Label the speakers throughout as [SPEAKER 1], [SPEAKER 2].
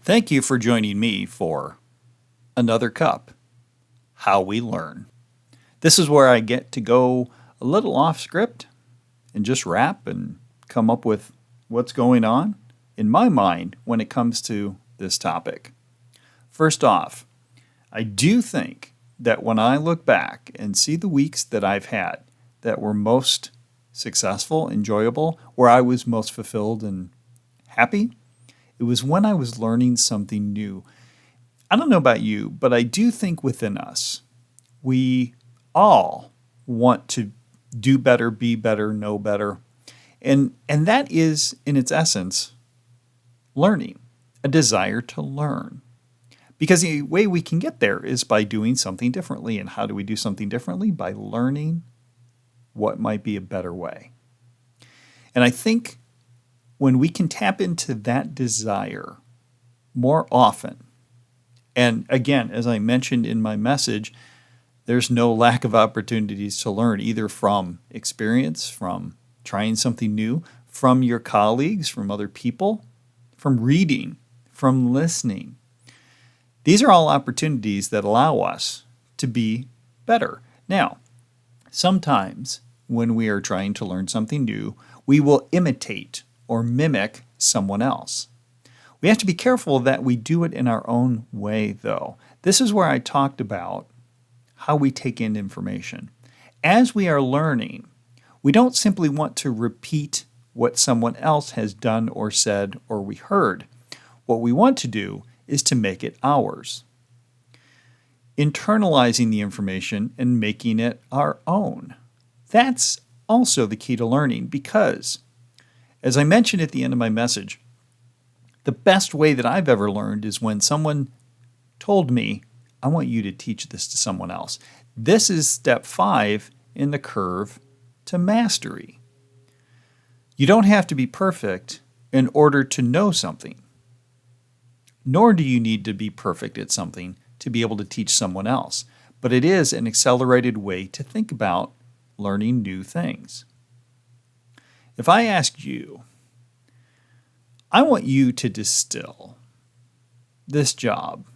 [SPEAKER 1] Thank you for joining me for Another Cup, How We Learn. This is where I get to go a little off script and just rap and come up with what's going on in my mind when it comes to this topic. First off, I do think that when I look back and see the weeks that I've had that were most successful, enjoyable, where I was most fulfilled and happy, it was when I was learning something new. I don't know about you, but I do think within us, we all want to do better, be better, know better. And that is, in its essence, learning, a desire to learn. Because the way we can get there is by doing something differently. And how do we do something differently? By learning what might be a better way. And I think when we can tap into that desire more often, and again, as I mentioned in my message, there's no lack of opportunities to learn, either from experience, from trying something new, from your colleagues, from other people, from reading, from listening. These are all opportunities that allow us to be better. Now, sometimes when we are trying to learn something new, we will imitate or mimic someone else. We have to be careful that we do it in our own way, though. This is where I talked about how we take in information. As we are learning, we don't simply want to repeat what someone else has done or said or we heard. What we want to do is to make it ours. Internalizing the information and making it our own. That's also the key to learning because, as I mentioned at the end of my message, the best way that I've ever learned is when someone told me, I want you to teach this to someone else. This is step 5 in the curve to mastery. You don't have to be perfect in order to know something, nor do you need to be perfect at something to be able to teach someone else. But it is an accelerated way to think about learning new things. If I asked you, I want you to distill this job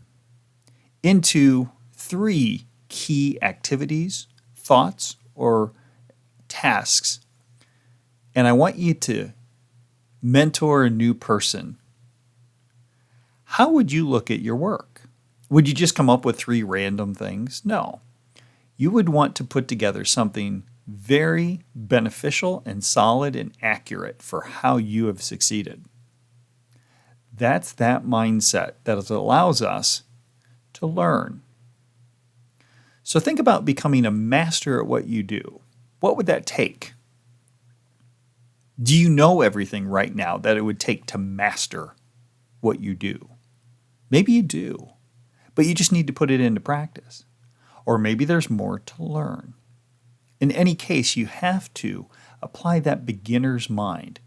[SPEAKER 1] into 3 key activities, thoughts, or tasks, and I want you to mentor a new person, how would you look at your work? Would you just come up with 3 random things? No. You would want to put together something very beneficial and solid and accurate for how you have succeeded. That's that mindset that allows us to learn. So think about becoming a master at what you do. What would that take? Do you know everything right now that it would take to master what you do? Maybe you do, but you just need to put it into practice. Or maybe there's more to learn. In any case, you have to apply that beginner's mind.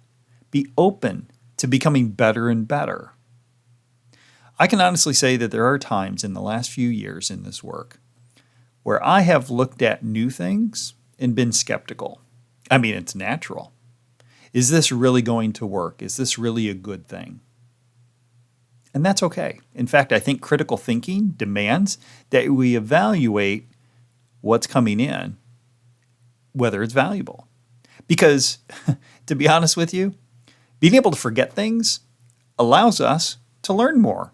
[SPEAKER 1] Be open to becoming better and better. I can honestly say that there are times in the last few years in this work where I have looked at new things and been skeptical. I mean, it's natural. Is this really going to work? Is this really a good thing? And that's okay. In fact, I think critical thinking demands that we evaluate what's coming in, whether it's valuable. Because, to be honest with you, being able to forget things allows us to learn more.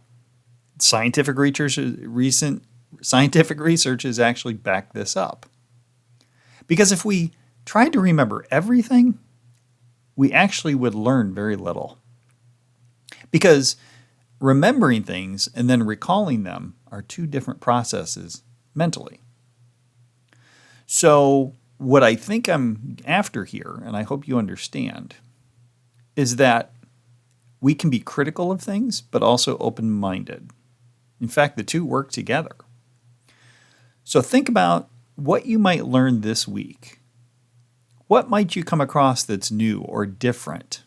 [SPEAKER 1] Recent scientific research has actually backed this up. Because if we tried to remember everything, we actually would learn very little. Because remembering things and then recalling them are 2 different processes mentally. So what I think I'm after here, and I hope you understand, is that we can be critical of things, but also open-minded. In fact, the 2 work together. So think about what you might learn this week. What might you come across that's new or different?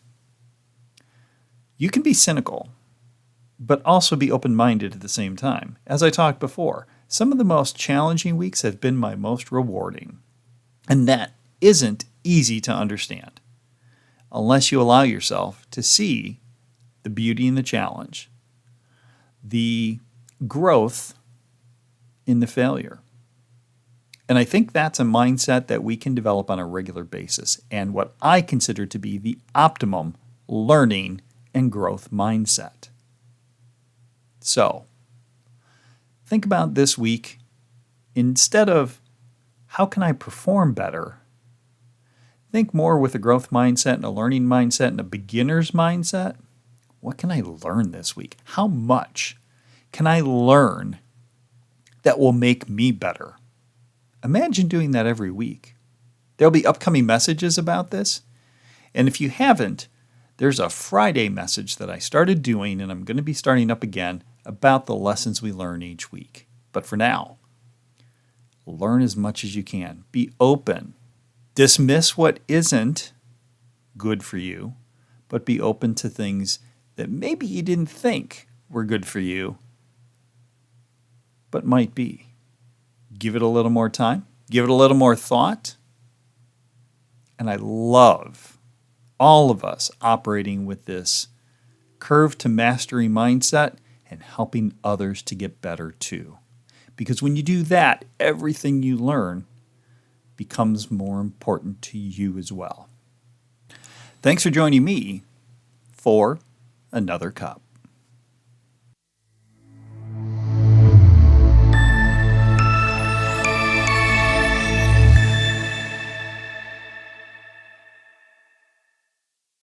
[SPEAKER 1] You can be cynical, but also be open-minded at the same time. As I talked before, some of the most challenging weeks have been my most rewarding. And that isn't easy to understand unless you allow yourself to see the beauty in the challenge. the growth in the failure. And I think that's a mindset that we can develop on a regular basis, and what I consider to be the optimum learning and growth mindset. So, think about this week, instead of how can I perform better, think more with a growth mindset and a learning mindset and a beginner's mindset. What can I learn this week? How much can I learn that will make me better? Imagine doing that every week. There'll be upcoming messages about this. And if you haven't, there's a Friday message that I started doing, and I'm going to be starting up again, about the lessons we learn each week. But for now, learn as much as you can. Be open. Dismiss what isn't good for you, but be open to things that maybe you didn't think were good for you, but might be. Give it a little more time. Give it a little more thought. And I love all of us operating with this curve to mastery mindset and helping others to get better too. Because when you do that, everything you learn becomes more important to you as well. Thanks for joining me for another cup.